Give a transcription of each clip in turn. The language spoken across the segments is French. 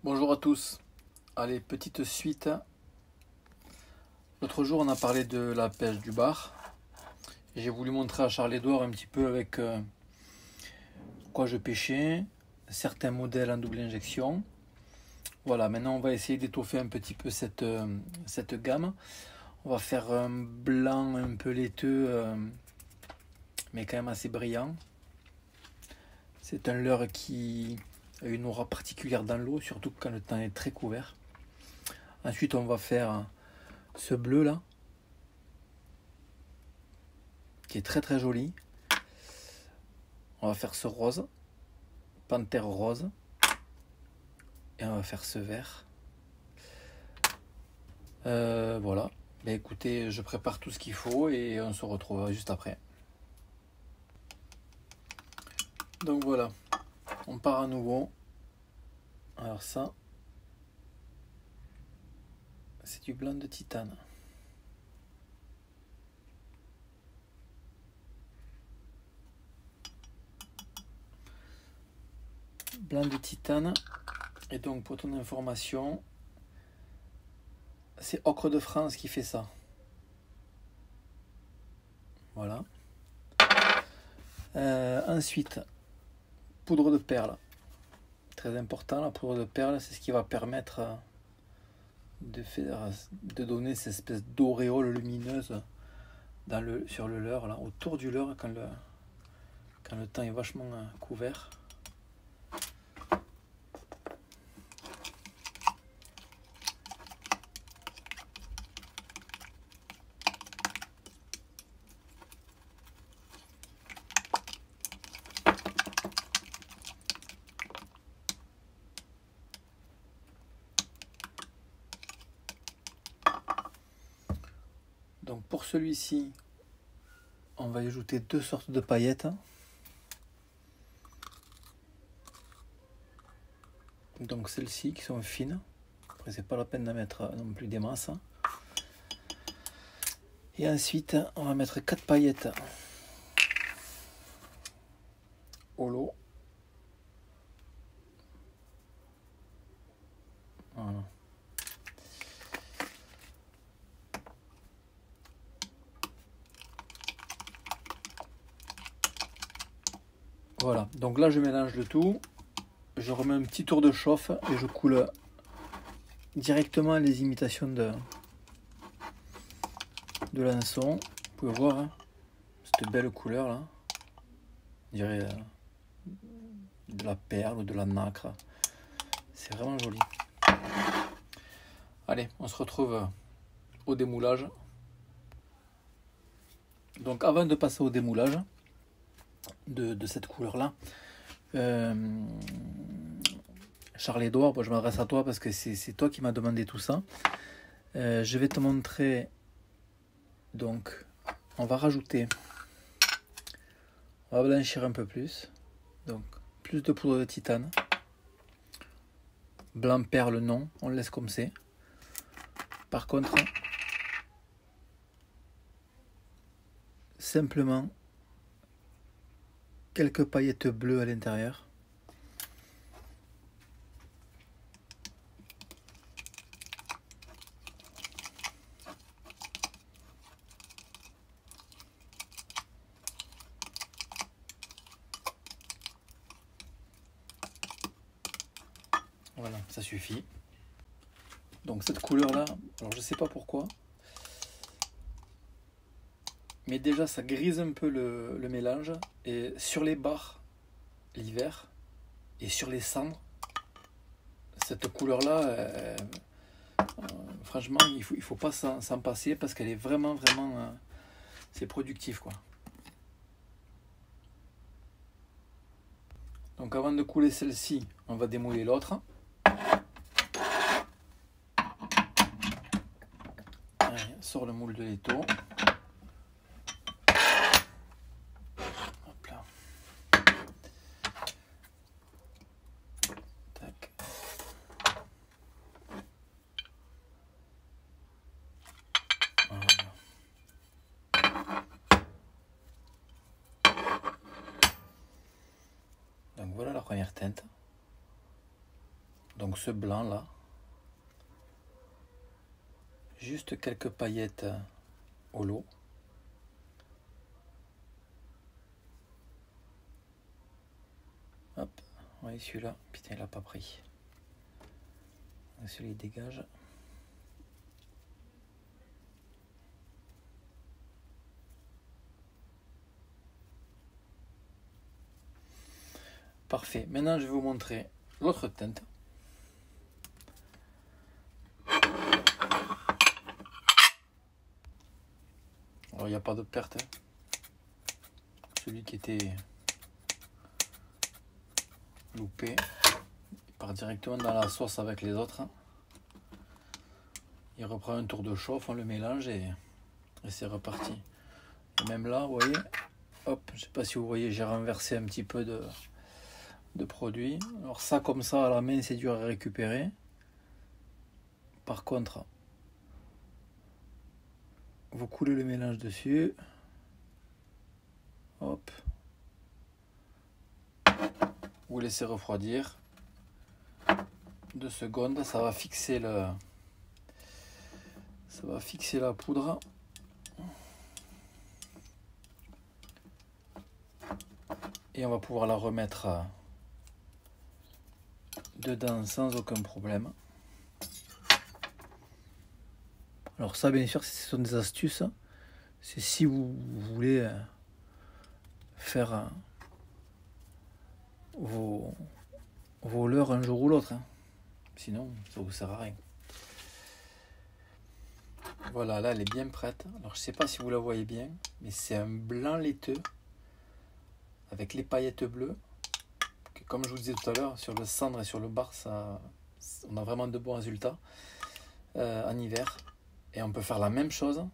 Bonjour à tous. Allez, petite suite. L'autre jour, on a parlé de la pêche du bar. J'ai voulu montrer à Charles-Édouard un petit peu avec quoi je pêchais, certains modèles en double injection. Voilà, maintenant on va essayer d'étoffer un petit peu cette gamme. On va faire un blanc un peu laiteux, mais quand même assez brillant. C'est un leurre qui a une aura particulière dans l'eau, surtout quand le temps est très couvert. Ensuite, on va faire ce bleu là, qui est très très joli. On va faire ce rose, panthère rose. Et on va faire ce vert. Voilà. Ben écoutez, je prépare tout ce qu'il faut et on se retrouve juste après. Donc voilà, on part à nouveau. Alors ça, c'est du blanc de titane. Blanc de titane. Et donc pour ton information, c'est Ocre de France qui fait ça. Voilà. Ensuite, poudre de perle. Très important, la poudre de perle, c'est ce qui va permettre de donner cette espèce d'auréole lumineuse sur le leurre, là, autour du leurre, quand le temps est vachement couvert. Donc pour celui-ci, on va y ajouter deux sortes de paillettes. Donc celles-ci qui sont fines. Après c'est pas la peine de mettre non plus des masses. Et ensuite on va mettre 4 paillettes au lot. Voilà. Voilà, donc là je mélange le tout. Je remets un petit tour de chauffe et je coule directement les imitations de l'hameçon. Vous pouvez voir hein, cette belle couleur là. On dirait de la perle ou de la nacre. C'est vraiment joli. Allez, on se retrouve au démoulage. Donc avant de passer au démoulage de cette couleur là, Charles-Édouard, bon, je m'adresse à toi parce que c'est toi qui m'as demandé tout ça. Je vais te montrer. Donc on va rajouter, on va blanchir un peu plus, donc plus de poudre de titane. Blanc perle non, on le laisse comme c'est. Par contre, simplement quelques paillettes bleues à l'intérieur. Voilà, ça suffit. Donc cette couleur là, alors je sais pas pourquoi, mais déjà ça grise un peu le mélange. Et sur les bars l'hiver et sur les cendres, cette couleur là, franchement il faut pas s'en passer parce qu'elle est vraiment c'est productif quoi. Donc avant de couler celle-ci, on va démouler l'autre. Sort le moule de l'étau. Hop là. Tac. Voilà. Donc voilà la première teinte. donc ce blanc là, juste quelques paillettes au lot. Hop, vous voyez celui-là, putain il n'a pas pris. Celui-là il dégage. Parfait, maintenant je vais vous montrer l'autre teinte. Alors il n'y a pas de perte. Celui qui était loupé, il part directement dans la sauce avec les autres. Il reprend un tour de chauffe, on le mélange et c'est reparti. Et même là, vous voyez, hop, je ne sais pas si vous voyez, j'ai renversé un petit peu de produit. Alors ça, comme ça, à la main, c'est dur à récupérer. Par contre, vous coulez le mélange dessus. Hop. Vous laissez refroidir. 2 secondes, ça va fixer la poudre. Et on va pouvoir la remettre dedans sans aucun problème. Alors ça, bien sûr, ce sont des astuces. C'est si vous voulez faire vos leurres un jour ou l'autre. Sinon, ça ne vous sert à rien. Voilà, là, elle est bien prête. Alors, je ne sais pas si vous la voyez bien, mais c'est un blanc laiteux avec les paillettes bleues. Que, comme je vous disais tout à l'heure, sur le cendre et sur le bar, on a vraiment de bons résultats en hiver. Et on peut faire la même chose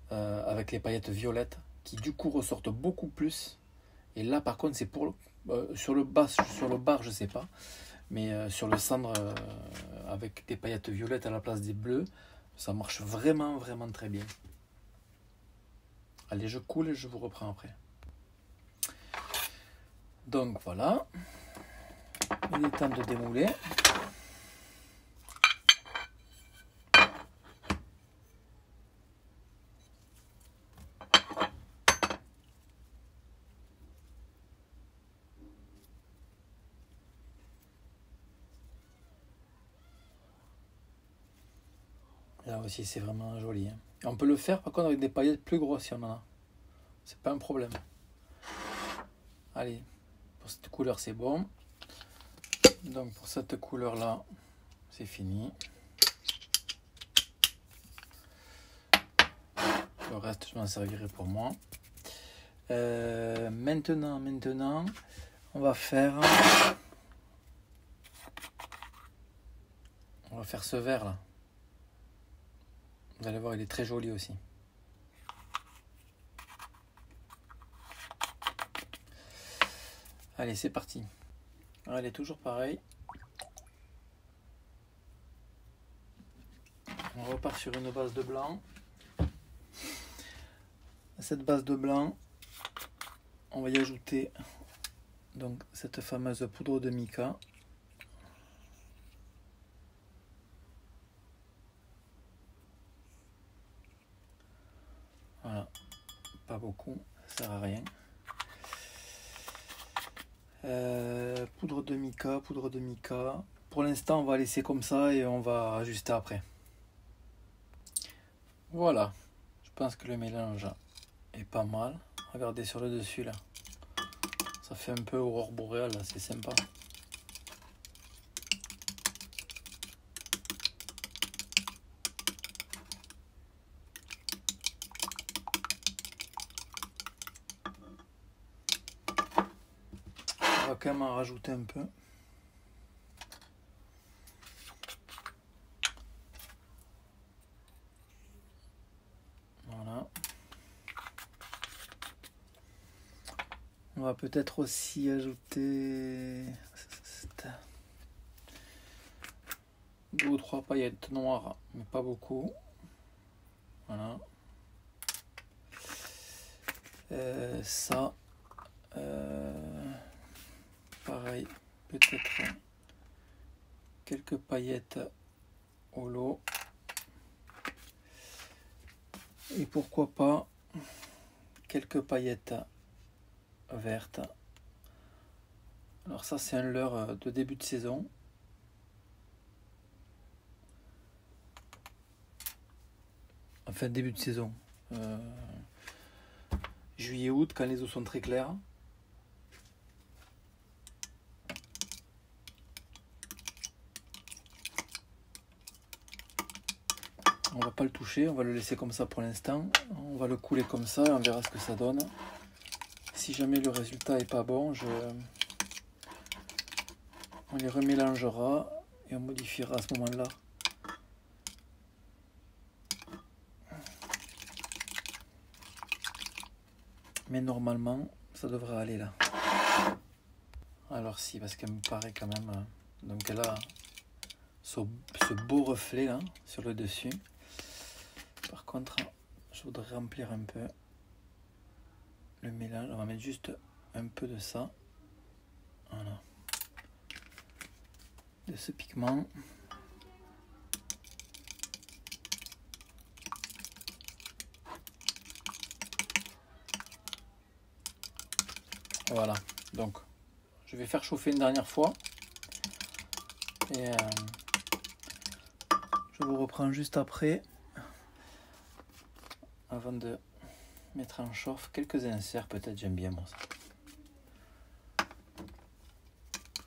avec les paillettes violettes qui, du coup, ressortent beaucoup plus. Et là, par contre, c'est pour sur le bar, je sais pas. Mais sur le cendre, avec des paillettes violettes à la place des bleus, ça marche vraiment, vraiment très bien. Allez, je coule et je vous reprends après. Donc voilà. Il est temps de démouler. Là aussi, c'est vraiment joli. Hein. Et on peut le faire par contre avec des paillettes plus grosses si on en a. C'est pas un problème. Allez, pour cette couleur, c'est bon. Donc pour cette couleur-là, c'est fini. Le reste, je m'en servirai pour moi. Maintenant, on va faire ce vert là. Vous allez voir, il est très joli aussi. Allez, c'est parti. Allez, toujours pareil. On repart sur une base de blanc. À cette base de blanc, on va y ajouter donc cette fameuse poudre de mica. Voilà, pas beaucoup, ça sert à rien. Poudre de mica. Pour l'instant, on va laisser comme ça et on va ajuster après. Voilà, je pense que le mélange est pas mal. Regardez sur le dessus là, ça fait un peu aurore boréale, c'est sympa. On va quand même en rajouter un peu. Voilà. On va peut-être aussi ajouter 2 ou 3 paillettes noires, mais pas beaucoup. Voilà. Ça, pareil, peut-être quelques paillettes holo. Et pourquoi pas quelques paillettes vertes. Alors ça c'est un leurre de début de saison. Enfin début de saison. Juillet-août quand les eaux sont très claires. On va pas le toucher, on va le laisser comme ça pour l'instant. On va le couler comme ça et on verra ce que ça donne. Si jamais le résultat est pas bon, on les remélangera et on modifiera à ce moment-là. Mais normalement, ça devrait aller là. Alors si, parce qu'elle me paraît quand même... Donc elle a ce beau reflet là, sur le dessus. Par contre, je voudrais remplir un peu le mélange. On va mettre juste un peu de ça. Voilà. De ce pigment. Voilà. Donc, je vais faire chauffer une dernière fois. Et je vous reprends juste après. Avant de mettre en chauffe quelques inserts, peut-être j'aime bien moi ça.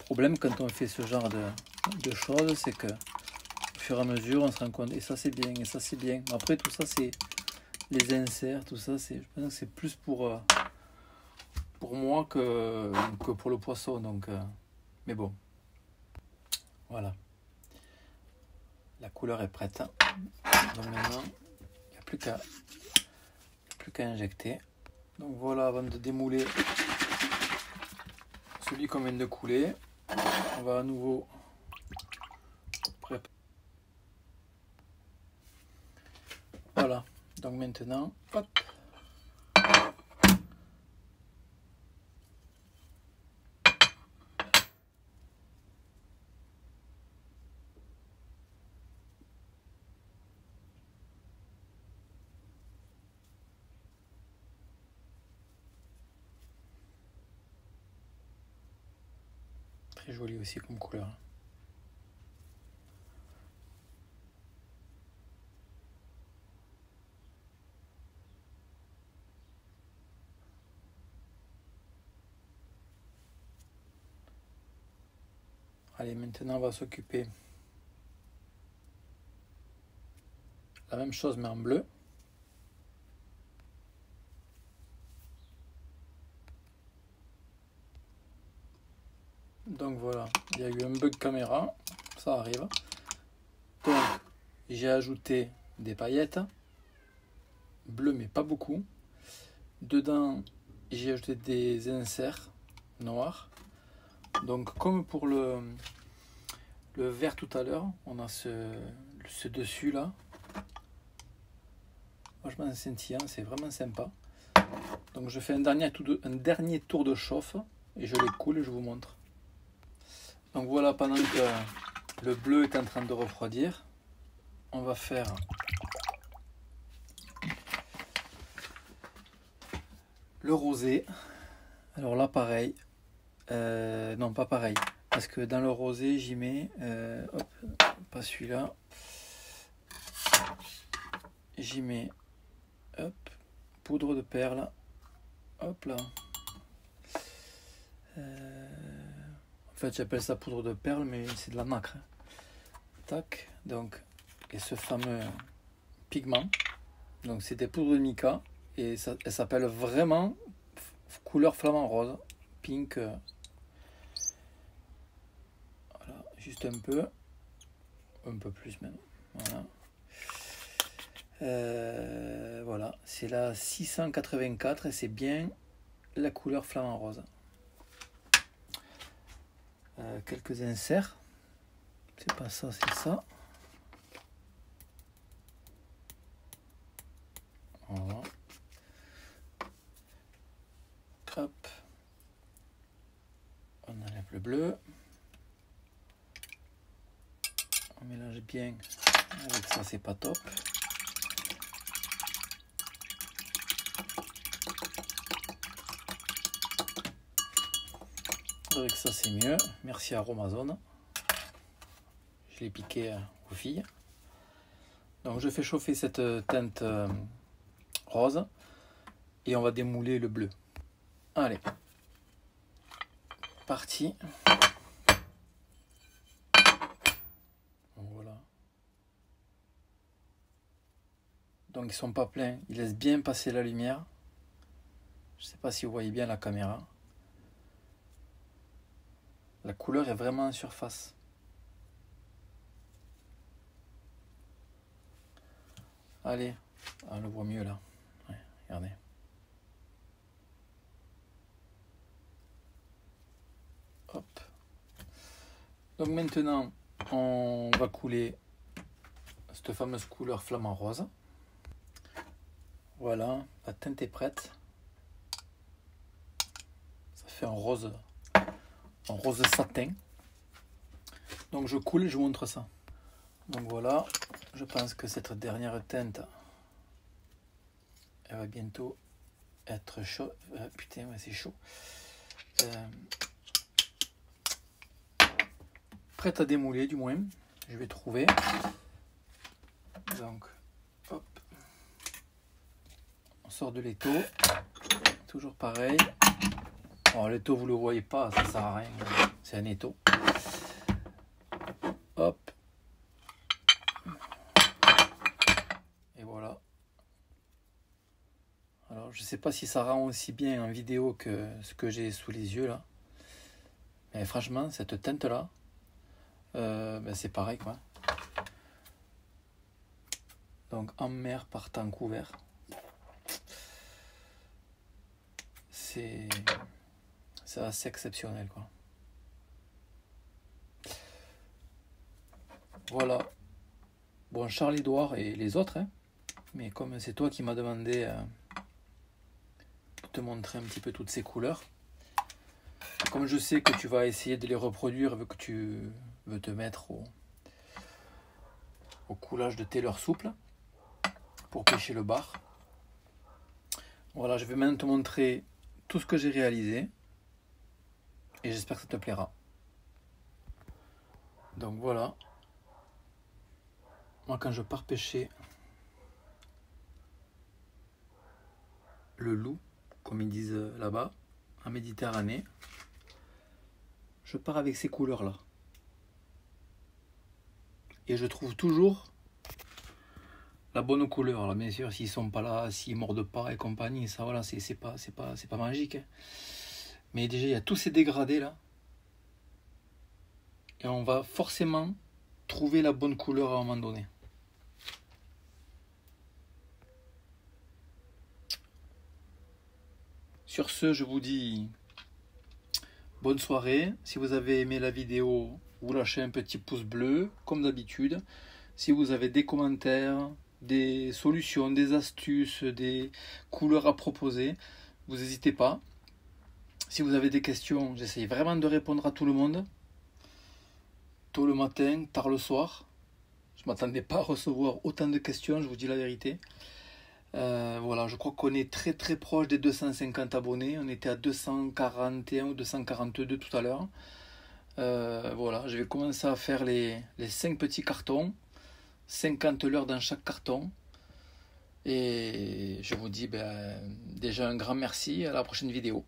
Problème quand on fait ce genre de choses, c'est que au fur et à mesure on se rend compte et ça c'est bien et ça c'est bien. Après tout ça c'est les inserts, tout ça c'est, je pense que c'est plus pour moi que pour le poisson, donc mais bon, voilà. La couleur est prête. Donc maintenant il n'y a plus qu'à injecter. Donc voilà, avant de démouler celui qu'on vient de couler, on va à nouveau préparer. Voilà, donc maintenant, hop. Très joli aussi comme couleur. Allez, maintenant on va s'occuper la même chose mais en bleu. Donc voilà, il y a eu un bug caméra, ça arrive. Donc j'ai ajouté des paillettes bleues mais pas beaucoup. Dedans j'ai ajouté des inserts noirs. Donc comme pour le vert tout à l'heure, on a ce dessus là. Franchement scintillant, c'est vraiment sympa. Donc je fais un dernier tour de chauffe et je les coule et je vous montre. Donc voilà, pendant que le bleu est en train de refroidir, on va faire le rosé. Alors là pareil, non pas pareil, parce que dans le rosé j'y mets, hop, pas celui-là, j'y mets, hop, poudre de perle, hop là. En fait j'appelle ça poudre de perle mais c'est de la nacre. Tac, donc, et ce fameux pigment, donc c'est des poudres de mica et ça, elle s'appelle vraiment couleur flamant rose, pink. Voilà, juste un peu plus même. Voilà. Voilà, c'est la 684 et c'est bien la couleur flamant rose. Quelques inserts. C'est pas ça, c'est ça. Voilà. Hop. On enlève le bleu. mélange bien. Avec ça, c'est pas top. Avec ça, c'est mieux. Merci à Aromazone. Je l'ai piqué aux filles. Donc, je fais chauffer cette teinte rose et on va démouler le bleu. Allez, parti. Voilà. Donc ils sont pas pleins, ils laissent bien passer la lumière. Je sais pas si vous voyez bien la caméra. La couleur est vraiment en surface. Allez, on le voit mieux là. Ouais, regardez. Hop. Donc maintenant, on va couler cette fameuse couleur flamant rose. Voilà, la teinte est prête. Ça fait un rose satin. Donc je coule et je vous montre ça. Donc voilà, je pense que cette dernière teinte, elle va bientôt être chaud. Putain, ouais, c'est chaud. Prête à démouler du moins, je vais trouver. Donc, hop. On sort de l'étau. Toujours pareil. Alors l'étau, vous le voyez pas, ça sert à rien. C'est un étau. Hop. Et voilà. Alors je sais pas si ça rend aussi bien en vidéo que ce que j'ai sous les yeux là. Mais franchement, cette teinte là, c'est pareil quoi. Donc en mer par temps couvert. C'est assez exceptionnel quoi. Voilà. Bon, Charles-Édouard et les autres, hein. Mais comme c'est toi qui m'as demandé de te montrer un petit peu toutes ces couleurs, comme je sais que tu vas essayer de les reproduire vu que tu veux te mettre au coulage de thé leur souple pour pêcher le bar. Voilà, je vais maintenant te montrer tout ce que j'ai réalisé et j'espère que ça te plaira. Donc voilà, moi quand je pars pêcher le loup, comme ils disent là-bas, en Méditerranée, je pars avec ces couleurs-là. Et je trouve toujours la bonne couleur. Alors bien sûr, s'ils sont pas là, s'ils mordent pas et compagnie, ça voilà, c'est pas magique. Hein. Mais déjà, il y a tous ces dégradés là. Et on va forcément trouver la bonne couleur à un moment donné. Sur ce, je vous dis bonne soirée. Si vous avez aimé la vidéo, vous lâchez un petit pouce bleu, comme d'habitude. Si vous avez des commentaires, des solutions, des astuces, des couleurs à proposer, vous n'hésitez pas. Si vous avez des questions, j'essaye vraiment de répondre à tout le monde. Tôt le matin, tard le soir. Je ne m'attendais pas à recevoir autant de questions, je vous dis la vérité. Voilà, je crois qu'on est très très proche des 250 abonnés. On était à 241 ou 242 tout à l'heure. Voilà, je vais commencer à faire les 5 petits cartons. 50 leurres dans chaque carton. Et je vous dis déjà un grand merci. À la prochaine vidéo.